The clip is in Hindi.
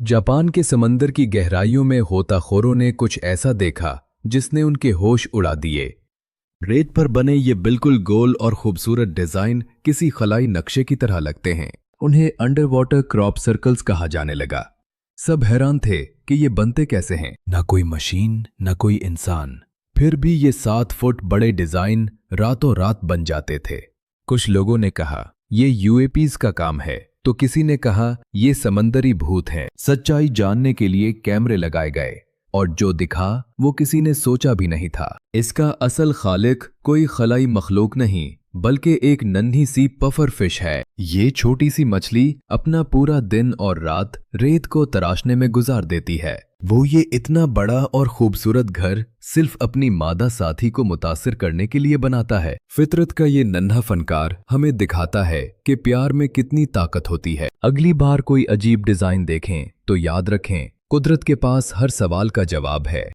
जापान के समंदर की गहराइयों में गोताखोरों ने कुछ ऐसा देखा जिसने उनके होश उड़ा दिए। रेत पर बने ये बिल्कुल गोल और खूबसूरत डिजाइन किसी खलाई नक्शे की तरह लगते हैं। उन्हें अंडर वाटर क्रॉप सर्कल्स कहा जाने लगा। सब हैरान थे कि ये बनते कैसे हैं। ना कोई मशीन, ना कोई इंसान, फिर भी ये 7 फुट बड़े डिजाइन रातों रात बन जाते थे। कुछ लोगों ने कहा ये यूएपीज का काम है, तो किसी ने कहा ये समंदरी भूत हैं। सच्चाई जानने के लिए कैमरे लगाए गए और जो दिखा वो किसी ने सोचा भी नहीं था। इसका असल खालिक कोई खलाई मखलूक नहीं बल्कि एक नन्ही सी पफर फिश है। ये छोटी सी मछली अपना पूरा दिन और रात रेत को तराशने में गुजार देती है। वो ये इतना बड़ा और खूबसूरत घर सिर्फ अपनी मादा साथी को मुतासिर करने के लिए बनाता है। फितरत का ये नन्हा फनकार हमें दिखाता है कि प्यार में कितनी ताकत होती है। अगली बार कोई अजीब डिजाइन देखें तो याद रखें, कुदरत के पास हर सवाल का जवाब है।